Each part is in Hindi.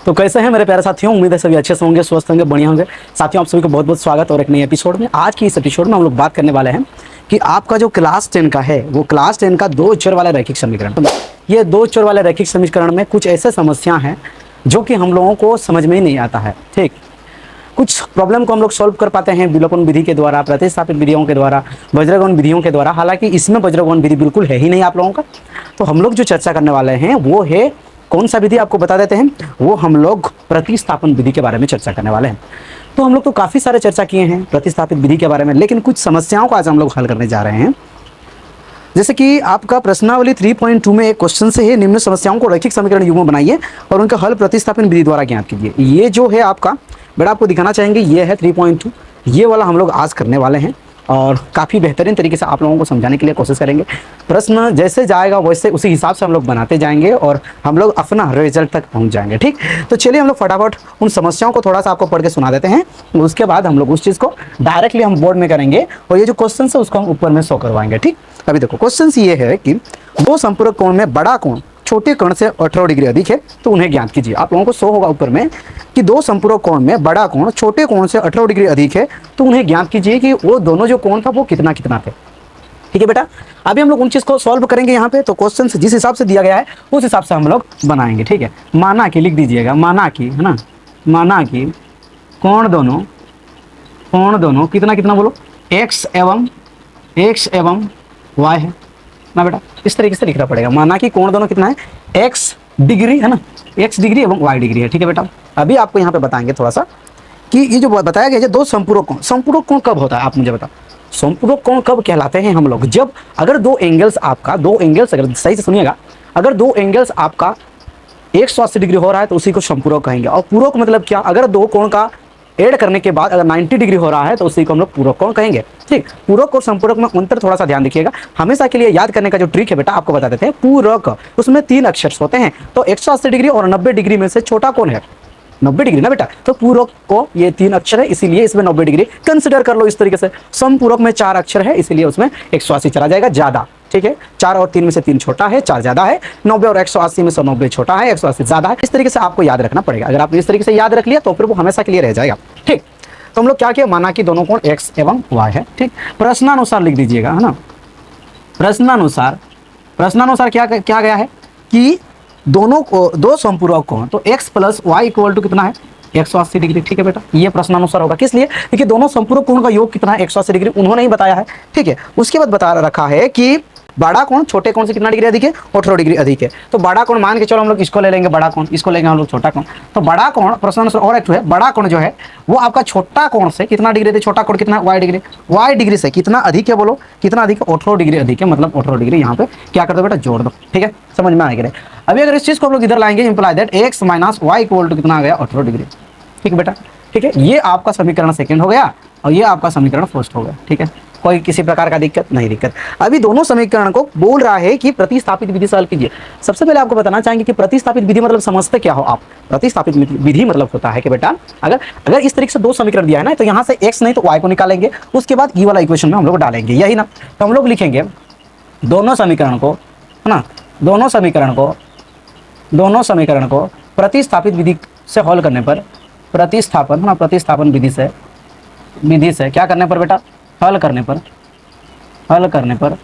तो कैसे हैं मेरे प्यारे साथियों, उम्मीद है सभी अच्छे से होंगे, स्वस्थ होंगे, बढ़िया होंगे। साथियों आप सभी को बहुत बहुत स्वागत और एक नए एपिसोड में। आज की इस एपिसोड में हम लोग बात करने वाले हैं कि आपका जो क्लास 10 का है वो क्लास 10 का दो चर वाला रैखिक समीकरण, ये दो चर वाले रैखिक समीकरण में कुछ ऐसे समस्या हैं जो कि हम लोगों को समझ में ही नहीं आता है। ठीक, कुछ प्रॉब्लम को हम लोग सॉल्व कर पाते हैं विलोपन विधि के द्वारा, प्रतिस्थापित विधियों के द्वारा, वज्रगमन विधियों के द्वारा। हालांकि इसमें वज्रगमन विधि बिल्कुल है ही नहीं आप लोगों का। तो हम लोग जो चर्चा करने वाले हैं वो है कौन सा विधि, आपको बता देते हैं। वो हम लोग प्रतिस्थापन विधि के बारे में चर्चा करने वाले हैं। तो हम लोग तो काफ़ी सारे चर्चा किए हैं प्रतिस्थापित विधि के बारे में, लेकिन कुछ समस्याओं को आज हम लोग हल करने जा रहे हैं। जैसे कि आपका प्रश्नावली 3.2 में एक क्वेश्चन से है, निम्न समस्याओं को रैखिक समीकरण युग्म बनाइए और उनका हल प्रतिस्थापन विधि द्वारा ज्ञात कीजिए। ये जो है आपका बेटा आपको दिखाना चाहेंगे, ये है 3.2। ये वाला हम लोग आज करने वाले हैं और काफ़ी बेहतरीन तरीके से आप लोगों को समझाने के लिए कोशिश करेंगे। प्रश्न जैसे जाएगा वैसे उसी हिसाब से हम लोग बनाते जाएंगे और हम लोग अपना रिजल्ट तक पहुंच जाएंगे। ठीक, तो चलिए हम लोग फटाफट उन समस्याओं को थोड़ा सा आपको पढ़ के सुना देते हैं। उसके बाद हम लोग उस चीज़ को डायरेक्टली हम बोर्ड में करेंगे और ये जो क्वेश्चन है उसको हम ऊपर में शो करवाएंगे। ठीक, अभी देखो क्वेश्चन ये है कि दो संपूरक कोण में बड़ा कोण छोटे कोण से 18 डिग्री अधिक है तो उन्हें ज्ञात कीजिए। आप लोगों को शो होगा ऊपर में कि दो संपूरक कोण में बड़ा कोण छोटे कोण से 18 डिग्री अधिक है तो उन्हें ज्ञात कीजिए कि वो दोनों जो कोण था वो कितना कितना थे। ठीक है बेटा, अभी हम लोग उन चीज़ को सॉल्व करेंगे यहाँ पे। तो क्वेश्चन जिस हिसाब से दिया गया है उस हिसाब से हम लोग बनाएंगे। ठीक है, माना कि लिख दीजिएगा, माना कि, है ना, माना कि कोण दोनों कितना कितना बोलो, x एवं y है ना बेटा। इस तरीके से लिखना पड़ेगा, माना कि कोण दोनों कितना है, x डिग्री है ना, x डिग्री एवं y डिग्री है। ठीक है बेटा, अभी आपको यहाँ पे बताएंगे थोड़ा सा कि ये जो बताया गया है दो संपूरक कोण कब होता है, आप मुझे बताओ। संपूरक कोण कब कहलाते हैं हम लोग, जब अगर दो एंगल्स अगर सही से सुनिएगा, अगर दो एंगल्स आपका 180 डिग्री हो रहा है तो उसी को संपूरक कहेंगे। और पूरक मतलब क्या, अगर दो कोण का ऐड करने के बाद अगर 90 डिग्री हो रहा है तो उसी को हम लोग पूरक कोण कहेंगे। ठीक, पूरक और संपूरक में अंतर थोड़ा सा ध्यान रखिएगा। हमेशा के लिए याद करने का जो ट्रिक है बेटा आपको बता देते हैं। पूरक उसमें 3 अक्षर होते हैं, तो 180 डिग्री और 90 डिग्री में से छोटा कौन है, 90 डिग्री ना बेटा। तो पूरक को ये 3 अक्षर है, इसीलिए इसमें 90 डिग्री कंसिडर कर लो इस तरीके से। संपूरक में 4 अक्षर है, इसीलिए उसमें 180 चला जाएगा ज्यादा। ठीक है, 4 और 3 में से 3 छोटा है, 4 ज्यादा है। 90 और 180 में से 90 छोटा है, 180 ज्यादा है। इस तरीके से आपको याद रखना पड़ेगा। अगर आपने इस तरीके से याद रख लिया तो फिर वो हमेशा के लिए रह जाएगा। ठीक, तो हम लोग क्या किया, माना कि दोनों कोण x एवं y है। ठीक, प्रश्नानुसार लिख दीजिएगा, है ना। प्रश्नानुसार क्या गया है कि दोनों को दो संपूरक कोण, तो x plus y equal to कितना है, 180 डिग्री। ठीक है बेटा, ये प्रश्नानुसार होगा। किस लिए, क्योंकि दोनों संपूरक कोण का योग कितना है, 180 डिग्री, उन्होंने ही बताया है। ठीक है, उसके बाद बता रखा है कि बड़ा कोण छोटे कोण से कितना डिग्री अधिक है, 18 डिग्री अधिक है। तो बड़ा कोण मान के चलो हम लोग इसको ले लेंगे बड़ा कोण, इसको लेंगे हम लोग छोटा कोण। तो बड़ा कोण प्रश्नानुसार और एक है, बड़ा कोण जो है वो आपका छोटा कोण से कितना डिग्री है, छोटा कोण कितना है, y डिग्री से कितना अधिक है, बोलो कितना अधिक है, 18 डिग्री अधिक है। मतलब 18 डिग्री यहाँ पे क्या कर दो बेटा, जोड़ दो। ठीक है, समझ में आएगा। अभी अगर इस चीज को हम लोग इधर लाएंगे, imply that x minus y equal to कितना आ गया, 18 डिग्री। ठीक है बेटा, ठीक है, ये आपका समीकरण सेकंड हो गया और ये आपका समीकरण फर्स्ट हो गया। ठीक है, कोई किसी प्रकार का दिक्कत नहीं। अभी दोनों समीकरण को बोल रहा है कि प्रतिस्थापित विधि से हल कीजिए। सबसे पहले आपको बताना चाहेंगे कि प्रतिस्थापित विधि मतलब समझते क्या हो आप। प्रतिस्थापित विधि मतलब होता है कि बेटा अगर इस तरीके से दो समीकरण दिया है ना, तो यहाँ से x नहीं तो y को निकालेंगे, उसके बाद ई वाला इक्वेशन में हम लोग डालेंगे, यही ना। तो हम लोग लिखेंगे दोनों समीकरण को, है ना, दोनों समीकरण को प्रतिस्थापित विधि से हल करने पर, प्रतिस्थापन विधि से क्या करने पर बेटा, हल करने पर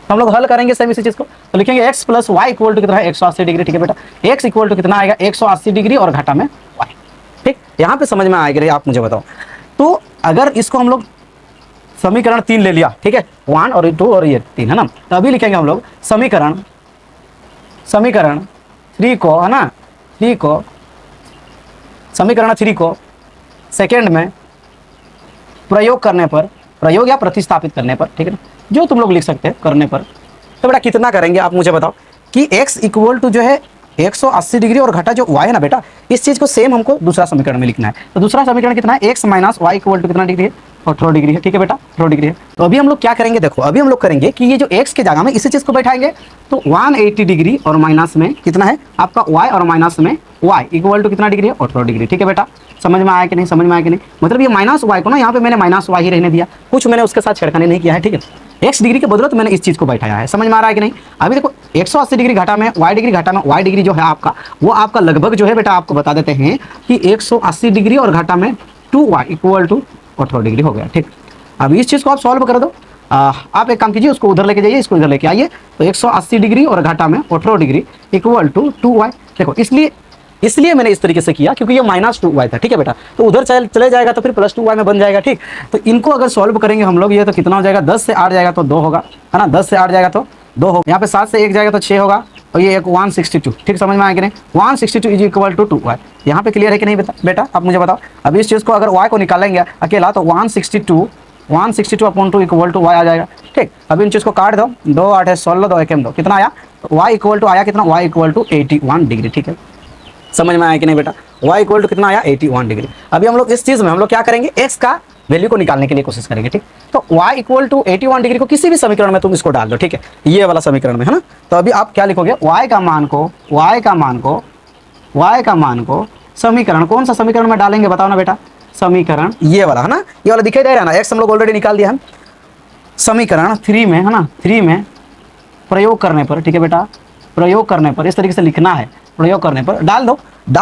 हम लोग हल करेंगे सेम इसी चीज को। तो लिखेंगे x plus y equal to कितना है, 180 डिग्री। ठीक है बेटा, x इक्वल टू कितना आएगा, 180 डिग्री और घाटा में y। ठीक, यहाँ पे समझ में आएगा, आप मुझे बताओ। तो अगर इसको हम लोग समीकरण 3 ले लिया, ठीक है, 1 और 2 और ये 3 है ना, तो अभी लिखेंगे हम लोग समीकरण 3 को, है ना, समीकरण 3 को सेकेंड में प्रयोग या प्रतिस्थापित करने पर, ठीक है ना, जो तुम लोग लिख सकते हैं करने पर। तो बेटा कितना करेंगे आप मुझे बताओ कि x इक्वल टू जो है 180 डिग्री और घटा जो y है ना बेटा, इस चीज को सेम हमको दूसरा समीकरण में लिखना है। तो दूसरा समीकरण कितना है, x minus y equal to कितना डिग्री है, 18 डिग्री है। ठीक है बेटा, 18 डिग्री है। तो अभी हम लोग क्या करेंगे, देखो अभी हम लोग करेंगे कि ये जो x के जगह में इसी चीज को बैठाएंगे, तो 180 डिग्री और माइनस में कितना है आपका y और माइनस में y इक्वल टू कितना डिग्री है, 18 डिग्री। ठीक है बेटा, समझ में आया कि नहीं, समझ में आया कि नहीं। मतलब ये माइनस y को ना यहाँ पे मैंने माइनस y ही रहने दिया, कुछ मैंने उसके साथ छेड़खानी नहीं किया है। ठीक है, x डिग्री के बदौलत मैंने इस चीज़ को बैठाया है। समझ में आ रहा है कि नहीं? अभी देखो 180 डिग्री घटा में y डिग्री घटा में y डिग्री जो है आपका, वो आपका लगभग जो है बेटा आपको बता देते हैं कि 180 डिग्री और घटा में 2y इक्वल टू 18 डिग्री हो गया। ठीक, अब इस चीज़ को आप सॉल्व कर दो। आप एक काम कीजिए, उसको उधर लेके जाइए, इसको इधर लेके आइए। तो 180 डिग्री और घाटा में 18 डिग्री इक्वल टू 2y। देखो इसलिए मैंने इस तरीके से किया क्योंकि ये -2y था। ठीक है बेटा, तो उधर चले जाएगा तो फिर +2y में बन जाएगा। ठीक, तो इनको अगर सॉल्व करेंगे हम लोग, ये तो कितना हो जाएगा, 10 से 8 जाएगा तो 2 होगा, है ना, 10 से 8 जाएगा तो 2 होगा। यहाँ पे 7 से 1 जाएगा तो 6 होगा, और ये एक 162। ठीक, समझ में आया कि नहीं? 162 इज इक्वल टू 2y। यहाँ पे क्लियर है कि नहीं बेटा? आप मुझे बताओ। अब इस चीज़ को अगर y को निकालेंगे अकेला तो 162 अपॉन 2 इक्वल टू y आ जाएगा। ठीक, अभी इन चीज़ को काट दो, 2 8 है 16, 2 1 2, कितना आया? y इक्वल टू आया कितना? y equal to 81 degree. ठीक है, समझ में आया कि नहीं बेटा? y इक्वल टू कितना आया? 81 डिग्री। अभी हम लोग इस चीज़ में हम लोग क्या करेंगे, x का वैल्यू को निकालने के लिए कोशिश करेंगे। ठीक, तो y इक्वल टू 81 डिग्री को किसी भी समीकरण में तुम इसको डाल दो। ठीक है, ये वाला समीकरण में, है ना। तो अभी आप क्या लिखोगे, y का मान को समीकरण, कौन सा समीकरण में डालेंगे बताओ ना बेटा? समीकरण ये वाला, है ना, ये वाला दिखाई दे रहा है ना, x हम लोग ऑलरेडी निकाल दिया है। समीकरण 3 में, है ना, 3 में प्रयोग करने पर, ठीक है बेटा, प्रयोग करने पर इस तरीके से लिखना है, प्रयोग करने पर डाल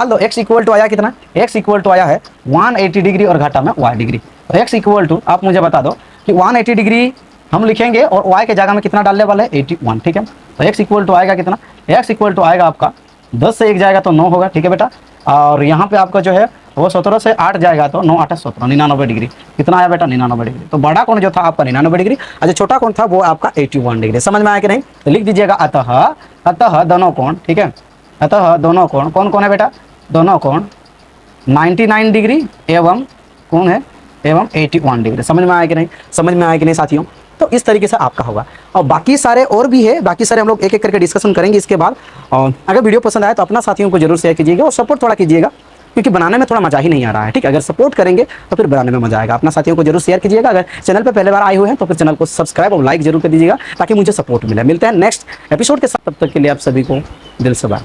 दो x इक्वल टू आया कितना? x इक्वल टू आया है 180 डिग्री और घाटा में y डिग्री। तो x इक्वल टू आप मुझे बता दो कि 180 डिग्री हम लिखेंगे और y के जगह में कितना डालने वाले हैं? 81। ठीक है, तो x इक्वल टू आएगा कितना? x इक्वल टू आएगा आपका 10 से 1 जाएगा तो 9 होगा। ठीक है बेटा, और यहाँ पे आपका जो है वो 17 से 8 जाएगा तो 9 8 17, 99 डिग्री। कितना आया बेटा? 99 डिग्री। तो बड़ा कोण जो था आपका 99 डिग्री, और जो छोटा कोण था वो आपका 81 डिग्री। समझ में आया कि नहीं? तो लिख दीजिएगा अतः दोनों कोण, ठीक है, अतः दोनों कोण कौन कौन है बेटा? दोनों कोण 99 डिग्री एवं कौन है? एवं 81 डिग्री। समझ में आया कि नहीं? समझ में आया कि नहीं साथियों? तो इस तरीके से आपका होगा, और बाकी सारे और भी है, बाकी सारे हम लोग एक एक करके डिस्कशन करेंगे इसके बाद। और अगर वीडियो पसंद आए तो अपना साथियों को जरूर शेयर कीजिएगा और सपोर्ट थोड़ा कीजिएगा, क्योंकि बनाने में थोड़ा मजा ही नहीं आ रहा है। ठीक है, अगर सपोर्ट करेंगे तो फिर बनाने में मजा आएगा। अपना साथियों को जरूर शेयर कीजिएगा। अगर चैनल पर पहले बार आए हुए हैं तो फिर चैनल को सब्सक्राइब और लाइक जरूर कर दीजिएगा, ताकि मुझे सपोर्ट मिले। मिलते हैं नेक्स्ट एपिसोड के साथ, तब तक के लिए आप सभी को दिल से बाय।